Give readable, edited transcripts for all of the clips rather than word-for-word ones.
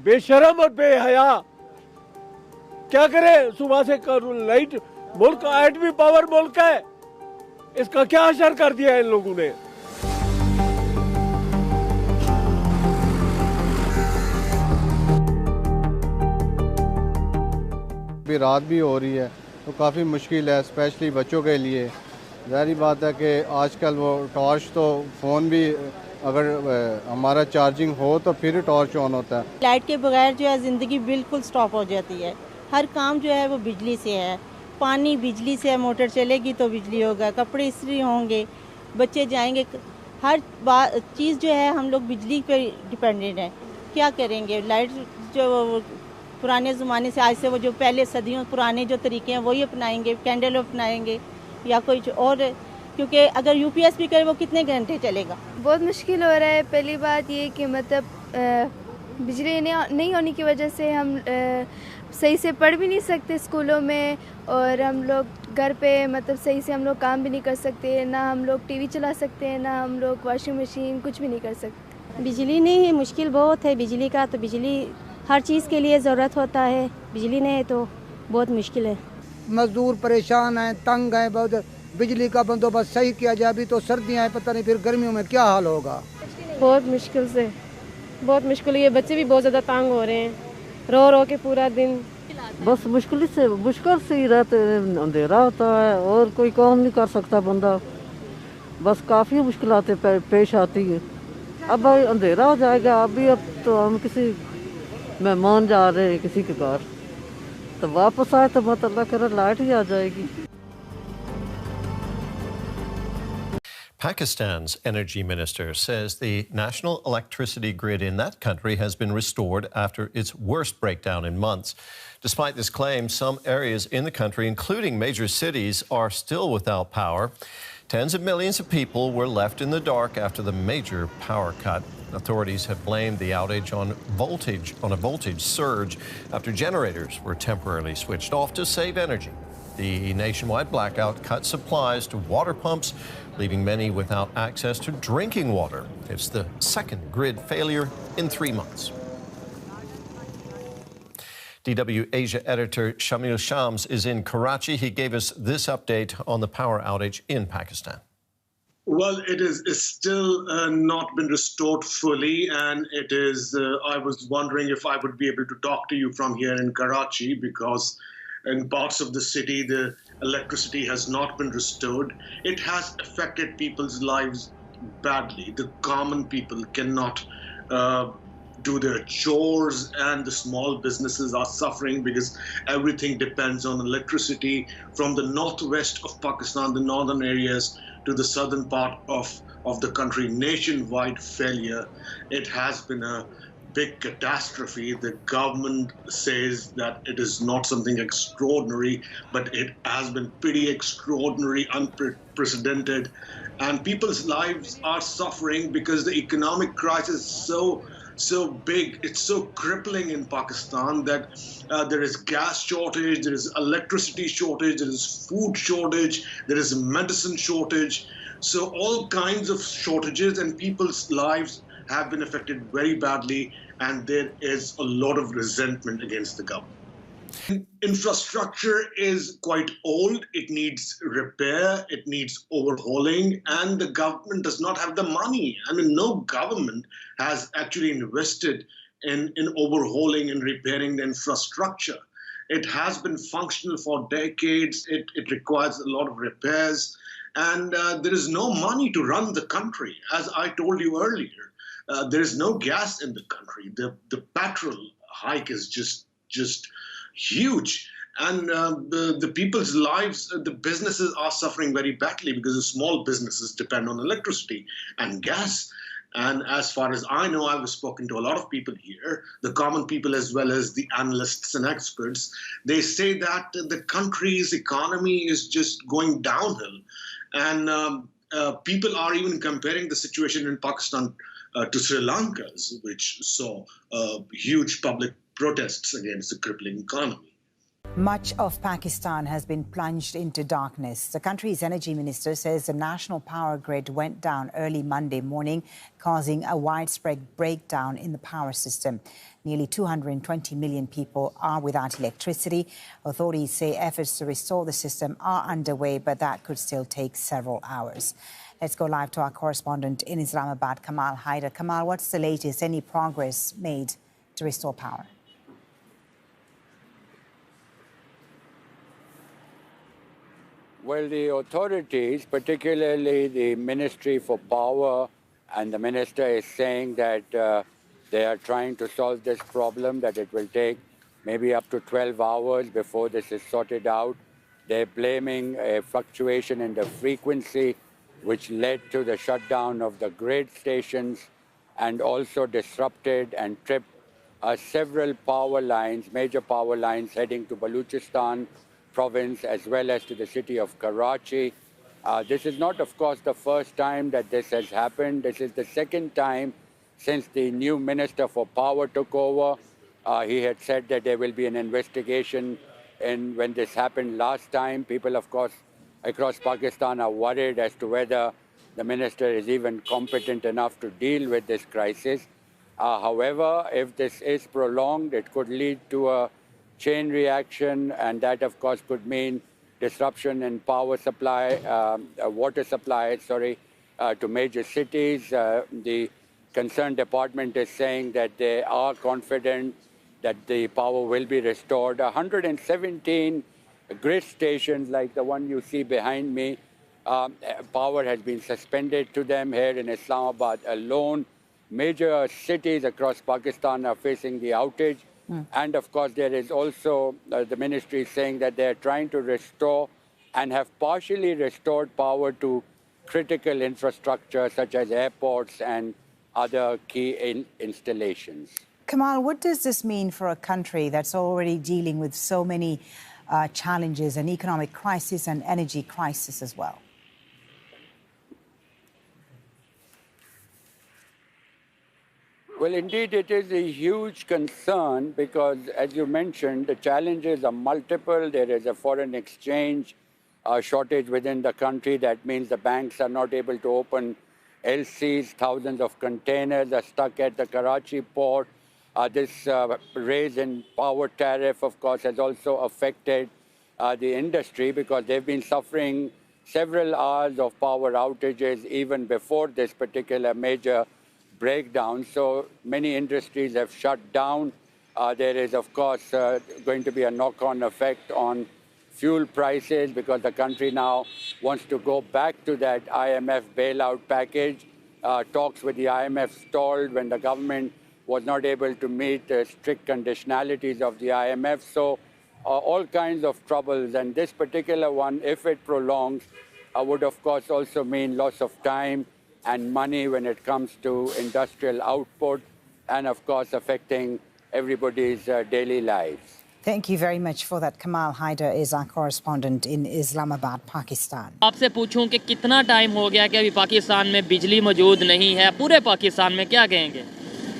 बेशरम और बेहया क्या करे सुबह से लाइट मुल्क एटमी पावर मुल्क है, इसका क्या असर कर दिया इन लोगों ने। अभी रात भी हो रही है तो काफ़ी मुश्किल है, स्पेशली बच्चों के लिए। ज़ाहिर बात है कि आजकल वो टॉर्च तो फ़ोन भी अगर हमारा चार्जिंग हो तो फिर टॉर्च ऑन होता है। लाइट के बगैर जो है ज़िंदगी बिल्कुल स्टॉप हो जाती है। हर काम जो है वो बिजली से है, पानी बिजली से है, मोटर चलेगी तो बिजली होगा, कपड़े इस्त्री होंगे, बच्चे जाएंगे, हर बात चीज़ जो है हम लोग बिजली पे डिपेंडेंट हैं। क्या करेंगे, लाइट जो पुराने ज़माने से आज से वो जो पहले सदियों पुराने जो तरीके हैं वही अपनाएंगे, कैंडल अपनाएंगे या कोई और, क्योंकि अगर यूपीएस भी करे वो कितने घंटे चलेगा। बहुत मुश्किल हो रहा है। पहली बात ये कि मतलब बिजली नहीं होने की वजह से हम सही से पढ़ भी नहीं सकते स्कूलों में, और हम लोग घर पे मतलब सही से हम लोग काम भी नहीं कर सकते, ना हम लोग टीवी चला सकते हैं, ना हम लोग वॉशिंग मशीन कुछ भी नहीं कर सकते। बिजली नहीं है, मुश्किल बहुत है बिजली का, तो बिजली हर चीज़ के लिए ज़रूरत होता है, बिजली नहीं है तो बहुत मुश्किल है। मजदूर परेशान हैं, तंग हैं बहुत। बिजली का बंदोबस्त सही किया जाए। अभी तो सर्दियाँ हैं, पता नहीं फिर गर्मियों में क्या हाल होगा। बहुत मुश्किल से, बहुत मुश्किल। ये बच्चे भी बहुत ज़्यादा तंग हो रहे हैं, रो रो के पूरा दिन। बस मुश्किल से ही रहते, अंधेरा होता है और कोई काम नहीं कर सकता बंदा। बस काफ़ी मुश्किलातें पेश आती है। अब अंधेरा हो जाएगा, अब तो हम किसी मेहमान जा रहे हैं किसी के घर, तो वापस आए तो मतलब अल्लाह करे लाइट ही आ जाएगी। Pakistan's energy minister says the national electricity grid in that country has been restored after its worst breakdown in months. Despite this claim, some areas in the country, including major cities, are still without power. Tens of millions of people were left in the dark after the major power cut. Authorities have blamed the outage on a voltage surge after generators were temporarily switched off to save energy. The nationwide blackout cut supplies to water pumps, leaving many without access to drinking water. It's the second grid failure in 3 months. DW Asia editor Shamil Shams is in Karachi. He gave us this update on the power outage in Pakistan. Well, it is still not been restored fully, and it is. I was wondering if I would be able to talk to you from here in Karachi, because in parts of the city the electricity has not been restored. It has affected people's lives badly. The common people cannot do their chores, and the small businesses are suffering because everything depends on electricity. From the northwest of Pakistan, the northern areas, to the southern part of the country, nationwide failure. It has been a big catastrophe. The government says that it is not something extraordinary, but it has been pretty extraordinary, unprecedented. And people's lives are suffering because the economic crisis is so big, it's so crippling in Pakistan that there is gas shortage, there is electricity shortage, there is food shortage, there is medicine shortage. So all kinds of shortages, and people's lives have been affected very badly, and there is a lot of resentment against the government. Infrastructure is quite old. It needs repair, it needs overhauling, and the government does not have the money. I mean, no government has actually invested in overhauling and repairing the infrastructure. It has been functional for decades. It requires a lot of repairs, and there is no money to run the country. As I told you earlier, there is no gas in the country. The petrol hike is just huge, and the people's lives, the businesses are suffering very badly because the small businesses depend on electricity and gas. And as far as I know, I've spoken to a lot of people here, the common people as well as the analysts and experts. They say that the country's economy is just going downhill, and people are even comparing the situation in Pakistan to Sri Lanka's, which saw huge public protests against the crippling economy. Much of Pakistan has been plunged into darkness. The country's energy minister says the national power grid went down early Monday morning, causing a widespread breakdown in the power system. Nearly 220 million people are without electricity. Authorities say efforts to restore the system are underway, but that could still take several hours. Let's go live to our correspondent in Islamabad, Kamal Haider. Kamal, what's the latest? Any progress made to restore power? Well, the authorities, particularly the Ministry for Power and the minister is saying that they are trying to solve this problem, that it will take maybe up to 12 hours before this is sorted out. They're blaming a fluctuation in the frequency, which led to the shutdown of the grid stations and also disrupted and tripped several power lines, major power lines heading to Balochistan province as well as to the city of Karachi. This is not, of course, the first time that this has happened. This is the second time since the new Minister for Power took over. He had said that there will be an investigation, and when this happened last time, people, of course, across Pakistan are worried as to whether the minister is even competent enough to deal with this crisis. However, if this is prolonged, it could lead to a chain reaction, and that, of course, could mean disruption in power supply, water supply, to major cities. The concerned department is saying that they are confident that the power will be restored. 117 grid stations like the one you see behind me, power has been suspended to them here in Islamabad alone. Major cities across Pakistan are facing the outage. And of course, there is also the ministry saying that they are trying to restore and have partially restored power to critical infrastructure such as airports and other key installations. Kamal, what does this mean for a country that's already dealing with so many challenges, an economic crisis and energy crisis as well? Well, indeed, it is a huge concern because, as you mentioned, the challenges are multiple. There is a foreign exchange shortage within the country. That means the banks are not able to open LCs. Thousands of containers are stuck at the Karachi port. This raise in power tariff, of course, has also affected the industry because they've been suffering several hours of power outages even before this particular major breakdown. So many industries have shut down. There is, of course, going to be a knock-on effect on fuel prices because the country now wants to go back to that IMF bailout package. Talks with the IMF stalled when the government was not able to meet the strict conditionalities of the IMF. So all kinds of troubles. And this particular one, if it prolongs, would, of course, also mean loss of time and money when it comes to industrial output and, of course, affecting everybody's daily lives. Thank you very much for that. Kamal Haider is our correspondent in Islamabad, Pakistan. आपसे पूछूं कि कितना time हो गया कि अभी पाकिस्तान में बिजली मौजूद नहीं है, पूरे पाकिस्तान में क्या कहेंगे?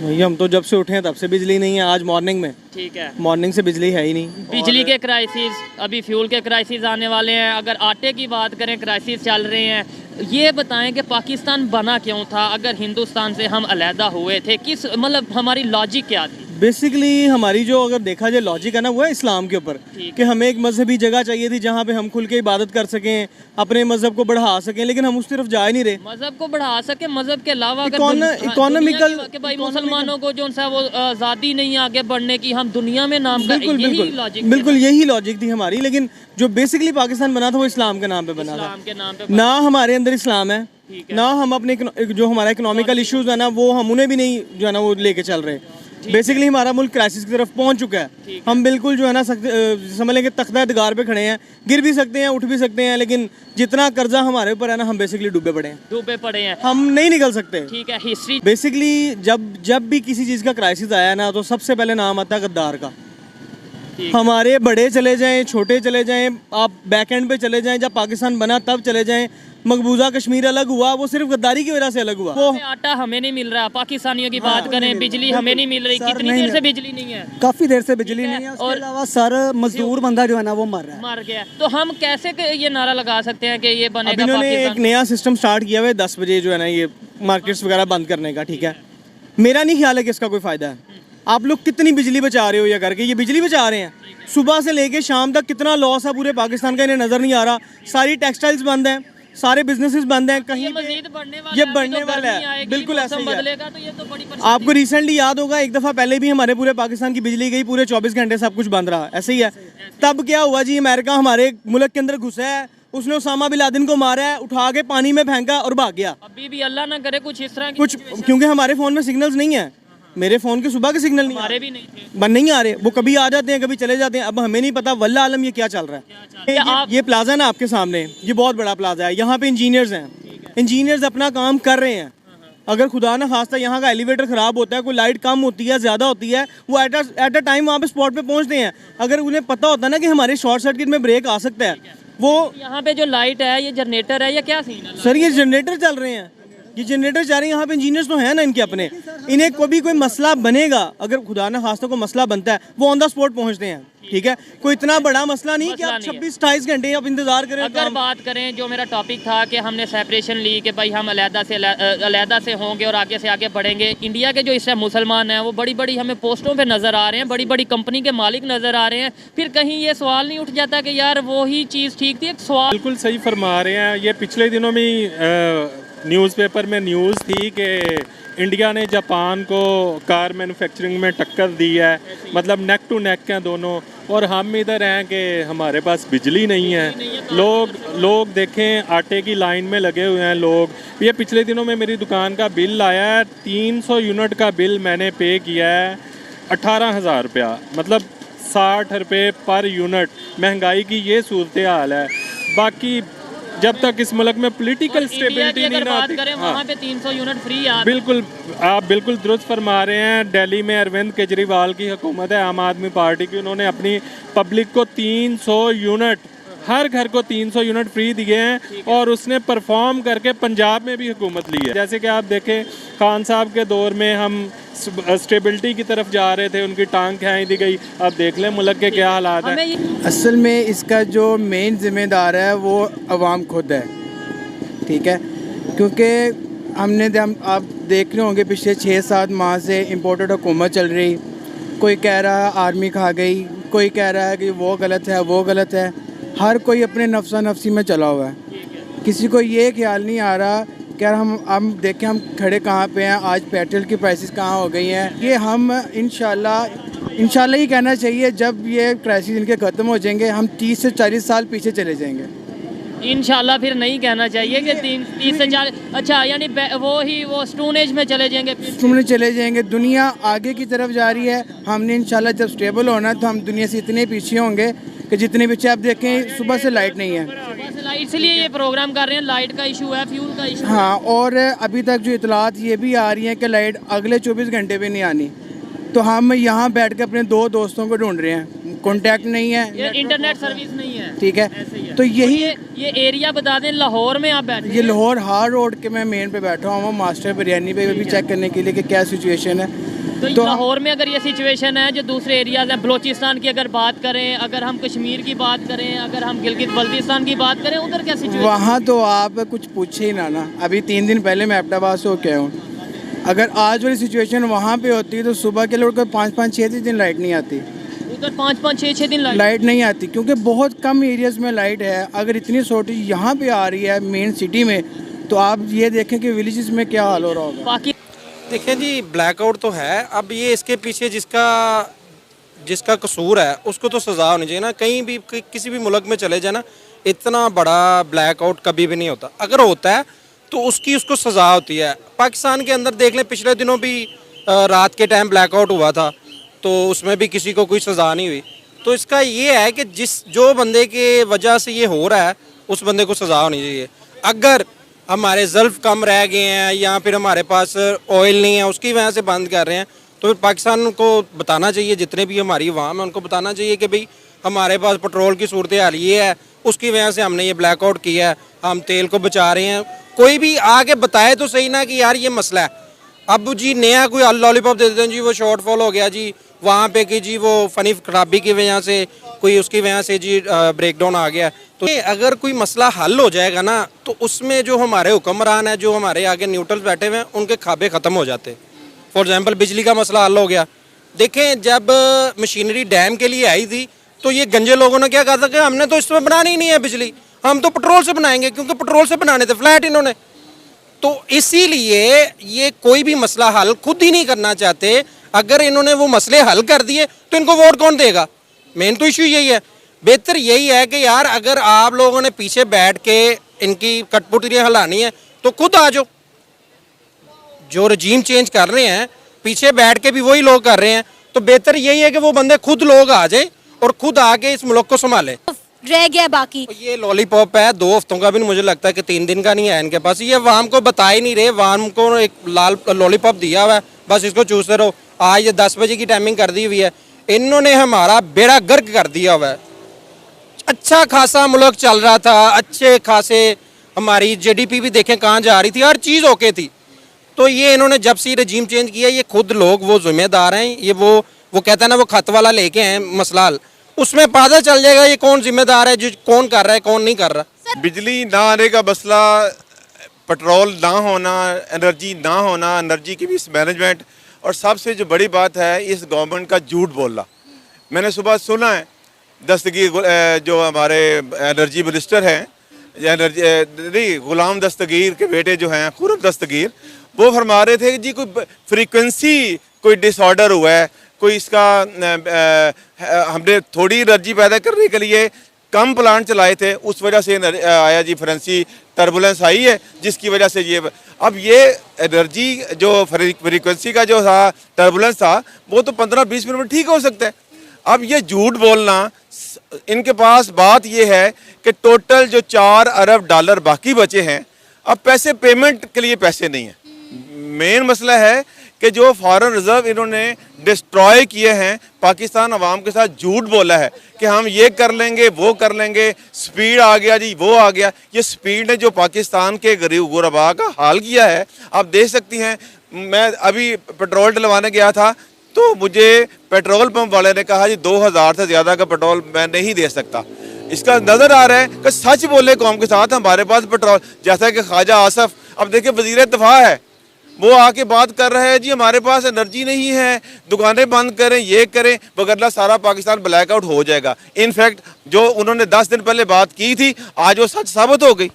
नहीं, हम तो जब से उठे हैं तब से बिजली नहीं है। आज मॉर्निंग में, ठीक है, मॉर्निंग से बिजली है ही नहीं। बिजली के क्राइसिस, अभी फ्यूल के क्राइसिस आने वाले हैं। अगर आटे की बात करें, क्राइसिस चल रहे हैं। ये बताएं कि पाकिस्तान बना क्यों था? अगर हिंदुस्तान से हम अलहदा हुए थे, किस मतलब हमारी लॉजिक क्या थी? बेसिकली हमारी जो अगर देखा जाए लॉजिक है ना, वो है इस्लाम के ऊपर कि हमें एक मजहबी जगह चाहिए थी जहाँ पे हम खुल के इबादत कर सकें, अपने मजहब को बढ़ा सकें, लेकिन हम उस तरफ जा ही नहीं रहे। मजहब को बढ़ा सकें, मजहब के अलावा इकोनॉमिकल कि भाई मुसलमानों को जो है वो आज़ादी नहीं आगे बढ़ने की, हम दुनिया में नाम बिल्कुल यही लॉजिक थी हमारी। लेकिन जो बेसिकली पाकिस्तान बना था वो इस्लाम के नाम पे बना था। ना हमारे अंदर इस्लाम है, ना हम अपने जो हमारा इकोनॉमिकल इश्यूज है ना, वो हम उन्हें भी नहीं जो है ना वो लेके चल रहे। बेसिकली हमारा मुल्क क्राइसिस की तरफ पहुंच चुका है। हम बिल्कुल जो है ना समझ लें कि तख्ता-ए-दगार पे खड़े हैं, गिर भी सकते हैं, उठ भी सकते हैं, लेकिन जितना कर्जा हमारे ऊपर है ना, हम बेसिकली डूबे पड़े हैं। हम नहीं निकल सकते। ठीक है, हिस्ट्री बेसिकली जब भी किसी चीज़ का क्राइसिस आया ना, तो सबसे पहले नाम आता है गद्दार का। हमारे बड़े चले जाएं, छोटे चले जाएं, आप बैक एंड पे चले जाएं, जब पाकिस्तान बना तब चले जाएं, मकबूजा कश्मीर अलग हुआ, वो सिर्फ गद्दारी की वजह से अलग हुआ। वो आटा हमें नहीं मिल रहा, पाकिस्तानियों की बात करें, बिजली हमें नहीं मिल रही, कितनी देर से बिजली नहीं है? काफी देर से बिजली नहीं है। उसके अलावा सर मजदूर बंदा जो है ना वो मर रहा है, मर गया। तो हम कैसे ये नारा लगा सकते हैं कि ये बनेगा? इन्होंने एक नया सिस्टम स्टार्ट किया हुआ है 10 बजे जो है ना ये मार्केट्स वगैरह बंद करने का, ठीक है। मेरा नहीं ख्याल है कि इसका कोई फायदा है। आप लोग कितनी बिजली बचा रहे हो ये करके? ये बिजली बचा रहे हैं, सुबह से लेके शाम तक कितना लॉस है पूरे पाकिस्तान का, इन्हें नजर नहीं आ रहा। सारी टेक्सटाइल्स बंद हैं, सारे बिजनेसेस बंद हैं, कहीं ये बढ़ने वाला है, बिल्कुल ऐसा ही है। तो ये तो बड़ी आपको रिसेंटली याद होगा एक दफा पहले भी हमारे पूरे पाकिस्तान की बिजली गई, पूरे 24 घंटे सब कुछ बंद रहा, ऐसे ही है। तब क्या हुआ जी, अमेरिका हमारे मुल्क के अंदर घुसा है, उसने उसामा बिन लादेन को मारा है, उठा के पानी में फेंका और भाग गया। अभी भी अल्लाह ना करे कुछ इस तरह की कुछ, क्योंकि हमारे फोन में सिग्नल्स नहीं है, मेरे फोन के सुबह के सिग्नल नहीं, हमारे भी नहीं थे, बंद नहीं आ रहे, वो कभी आ जाते हैं कभी चले जाते हैं। अब हमें नहीं पता वल्ला आलम ये क्या चल रहा है। ये प्लाजा है ना आपके सामने, ये बहुत बड़ा प्लाजा है, यहाँ पे इंजीनियर्स हैं, इंजीनियर्स अपना काम कर रहे हैं। अगर खुदा ना खास्ता यहाँ का एलिवेटर खराब होता है, कोई लाइट कम होती है, ज़्यादा होती है, वो एट अ टाइम वहाँ पे स्पॉट पे पहुँचते हैं। अगर उन्हें पता होता ना कि हमारे शॉर्ट सर्किट में ब्रेक आ सकता है, वो यहाँ पे जो लाइट है ये जनरेटर है या क्या सीन है? सर ये जनरेटर चल रहे हैं, ये जनरेटर जा रहे हैं, यहाँ पे इंजीनियर्स तो हैं ना इनके अपने, इन्हें कभी कोई मसला बनेगा, अगर खुदा ना खास्ता को मसला बनता है, वो ऑन द स्पॉट पहुँचते हैं, ठीक है। कोई इतना बड़ा मसला नहीं कि आप 26-28 घंटे आप इंतजार करें। अगर बात करें, जो मेरा टॉपिक था कि हमने सेपरेशन ली कि भाई हम अलहदा से होंगे और आगे से आगे बढ़ेंगे। इंडिया के जो इस टाइम मुसलमान हैं वो बड़ी बड़ी हमें पोस्टों पे नज़र आ रहे हैं, बड़ी बड़ी कंपनी के मालिक नज़र आ रहे हैं, फिर कहीं ये सवाल नहीं उठ जाता कि यार वही चीज़ ठीक थी? एक सवाल बिल्कुल सही फरमा रहे हैं। ये पिछले दिनों में न्यूज़पेपर में न्यूज़ थी कि इंडिया ने जापान को कार मैन्युफैक्चरिंग में टक्कर दी है, मतलब नेक टू नेक हैं दोनों, और हम इधर हैं कि हमारे पास बिजली नहीं है। लोग देखें आटे की लाइन में लगे हुए हैं लोग। ये पिछले दिनों में मेरी दुकान का बिल आया है, 300 यूनिट का बिल मैंने पे किया है, 18,000 रुपया, मतलब 60 रुपये पर यूनिट। महंगाई की ये सूरत हाल है। बाकी जब तक इस मुल्क में पॉलिटिकल स्टेबिलिटी नहीं ना आती, वहाँ पे 300 यूनिट फ्री है। बिल्कुल, आप बिल्कुल दुरुस्त फरमा रहे हैं। दिल्ली में अरविंद केजरीवाल की हुकूमत है, आम आदमी पार्टी की, उन्होंने अपनी पब्लिक को 300 यूनिट, हर घर को 300 यूनिट फ्री दिए हैं, और उसने परफॉर्म करके पंजाब में भी हुकूमत ली है। जैसे कि आप देखें खान साहब के दौर में हम स्टेबिलिटी की तरफ जा रहे थे, उनकी टांग खींच दी गई। अब देख लें मुल्क के क्या हालात हैं। असल में इसका जो मेन जिम्मेदार है वो अवाम खुद है, ठीक है, क्योंकि आप देख रहे होंगे पिछले 6-7 माह से इम्पोर्टेड हुकूमत चल रही। कोई कह रहा है आर्मी खा गई, कोई कह रहा है कि वो गलत है, वो गलत है। हर कोई अपने नफ्सा नफ्सी में चला हुआ है, किसी को ये ख्याल नहीं आ रहा कि हम देखें हम खड़े कहाँ पे हैं, आज पेट्रोल की प्राइसेस कहाँ हो गई हैं। ये हम इंशाल्लाह ही कहना चाहिए, जब ये क्राइसिस इनके ख़त्म हो जाएंगे हम 30 से 40 साल पीछे चले जाएंगे। इंशाल्लाह फिर नहीं कहना चाहिए कि 30 से 40, अच्छा यानी वो स्टोन एज में चले जाएंगे, स्टोन एज चले जाएंगे। दुनिया आगे की तरफ जा रही है, हमने इंशाल्लाह जब स्टेबल होना तो हम दुनिया से इतने पीछे होंगे कि जितने पीछे आप देखें सुबह से लाइट नहीं है, इसलिए ये प्रोग्राम कर रहे हैं। लाइट का इशू है, फ्यूल का इशू। हाँ, और अभी तक जो इतलात ये भी आ रही हैं कि लाइट अगले 24 घंटे भी नहीं आनी। तो हम यहाँ बैठ के अपने 2 दोस्तों को ढूंढ रहे हैं, कॉन्टैक्ट नहीं है, इंटरनेट सर्विस नहीं है, ठीक है। तो यही ये एरिया बता दें, लाहौर में आप बैठे? ये लाहौर हार रोड के मैं मेन पे बैठा हूँ, मास्टर बिरयानी पे भी चेक करने के लिए कि क्या सिचुएशन है। तो लाहौर में अगर ये सिचुएशन है, जो दूसरे एरियाज हैं, बलोचिस्तान की अगर बात करें, अगर हम कश्मीर की बात करें, अगर हम गिलगित बल्तिस्तान की बात करें, उधर क्या सिचुएशन? वहाँ तो आप कुछ पूछे ही ना। अभी 3 दिन पहले मैं एबटाबाद से होके हूँ। अगर आज वाली सिचुएशन वहाँ पे होती तो सुबह के लोग 5-5-6 दिन लाइट नहीं आती, उधर 5-5-6 दिन लाइट नहीं आती, क्योंकि बहुत कम एरियाज में लाइट है। अगर इतनी शॉर्टेज यहाँ पे आ रही है मेन सिटी में, तो आप ये देखें कि विलेजेस में क्या हाल हो रहा होगा। देखें जी, ब्लैकआउट तो है, अब ये इसके पीछे जिसका कसूर है उसको तो सज़ा होनी चाहिए ना। कहीं भी किसी भी मुल्क में चले जाए ना, इतना बड़ा ब्लैकआउट कभी भी नहीं होता। अगर होता है तो उसको सज़ा होती है। पाकिस्तान के अंदर देख लें, पिछले दिनों भी रात के टाइम ब्लैकआउट हुआ था, तो उसमें भी किसी को कोई सज़ा नहीं हुई। तो इसका ये है कि जो बंदे के वजह से ये हो रहा है उस बंदे को सज़ा होनी चाहिए। अगर हमारे ज़ल्फ़ कम रह गए हैं या फिर हमारे पास ऑयल नहीं है, उसकी वजह से बंद कर रहे हैं, तो पाकिस्तान को बताना चाहिए, जितने भी हमारी अवाम है उनको बताना चाहिए कि भाई हमारे पास पेट्रोल की सूरत हाल ये है, उसकी वजह से हमने ये ब्लैकआउट किया है, हम तेल को बचा रहे हैं। कोई भी आके बताए तो सही ना कि यार ये मसला है। अब जी नया कोई लॉलीपॉप दे देते हैं जी, वो शॉर्टफॉल हो गया जी वहाँ पे कि जी वो फनी खराबी की वजह से कोई उसकी वजह से जी ब्रेकडाउन आ गया। तो अगर कोई मसला हल हो जाएगा ना तो उसमें जो हमारे हुक्मरान है, जो हमारे आगे न्यूट्रल बैठे हुए हैं, उनके खाबे ख़त्म हो जाते। फॉर एग्जाम्पल बिजली का मसला हल हो गया। देखें जब मशीनरी डैम के लिए आई थी तो ये गंजे लोगों ने क्या कहा था कि हमने तो इसमें बनानी ही नहीं है बिजली, हम तो पेट्रोल से बनाएंगे, क्योंकि पेट्रोल से बनाने थे फ्लैट इन्होंने। तो इसीलिए ये कोई भी मसला हल खुद ही नहीं करना चाहते। अगर इन्होंने वो मसले हल कर दिए तो इनको वोट कौन देगा? मेन तो इशू यही है। बेहतर यही है कि यार अगर आप लोगों ने पीछे बैठ के इनकी कठपुतलियाँ हिलानी है तो खुद आ जाओ। जो रजीम चेंज कर रहे हैं पीछे बैठ के भी वही लोग कर रहे हैं, तो बेहतर यही है कि वो बंदे खुद लोग आ जाए और खुद आके इस मुल्क को संभाले। रह गया बाकी ये लॉलीपॉप है 2 हफ्तों का भी मुझे लगता है कि 3 दिन का नहीं है इनके पास। ये अवाम को बता ही नहीं रहे, अवाम को एक लाल लॉलीपॉप दिया हुआ है, बस इसको चूसते रहो। आज ये 10 बजे की टाइमिंग कर दी हुई है। इन्होंने हमारा बेड़ा गर्क कर दिया हुआ है। अच्छा खासा मुल्क चल रहा था, अच्छे खासे हमारी जीडीपी भी देखें कहाँ जा रही थी, हर चीज़ ओके थी। तो ये इन्होंने जब से रजीम चेंज किया, ये खुद लोग वो जिम्मेदार हैं। ये वो कहता है ना, वो खत वाला लेके हैं मसला हल, उसमें पता चल जाएगा ये कौन जिम्मेदार है, जो कौन कर रहा है कौन नहीं कर रहा। बिजली ना आने का मसला, पेट्रोल ना होना, एनर्जी ना होना, एनर्जी की मिसमैनेजमेंट, और सबसे जो बड़ी बात है इस गवर्नमेंट का झूठ बोलना। मैंने सुबह सुना है दस्तगीर जो हमारे एनर्जी मिनिस्टर हैं, एनर्जी नहीं गुलाम दस्तगीर के बेटे जो हैं खुरम दस्तगीर, वो फरमा रहे थे कि जी कोई फ्रीक्वेंसी कोई डिसऑर्डर हुआ है, कोई इसका हमने थोड़ी एनर्जी पैदा करने के लिए कम प्लांट चलाए थे, उस वजह से आया जी फ्रेंसी टर्बुलेंस आई है, जिसकी वजह से ये अब ये एनर्जी जो फ्रीक्वेंसी का जो था टर्बुलेंस था वो तो 15-20 मिनट में ठीक हो सकता है। अब ये झूठ बोलना, इनके पास बात ये है कि टोटल जो $4 अरब बाकी बचे हैं, अब पैसे पेमेंट के लिए पैसे नहीं हैं। मेन मसला है कि जो फॉरेन रिजर्व इन्होंने डिस्ट्रॉय किए हैं, पाकिस्तान अवाम के साथ झूठ बोला है कि हम ये कर लेंगे वो कर लेंगे, स्पीड आ गया जी वो आ गया। ये स्पीड ने जो पाकिस्तान के गरीब गुरबा का हाल किया है आप देख सकती हैं। मैं अभी पेट्रोल डलवाने गया था तो मुझे पेट्रोल पंप वाले ने कहा जी 2000 से ज़्यादा का पेट्रोल मैं नहीं दे सकता। इसका नज़र आ रहा है कि सच बोले कौम के साथ, हमारे पास पेट्रोल, जैसा कि ख्वाजा आसफ, अब देखिए वज़ीर दिफा है, वो आके बात कर रहे हैं जी हमारे पास एनर्जी नहीं है, दुकानें बंद करें, ये करें, वगैरह सारा पाकिस्तान ब्लैकआउट हो जाएगा। इनफैक्ट जो उन्होंने 10 दिन पहले बात की थी आज वो सच साबित हो गई।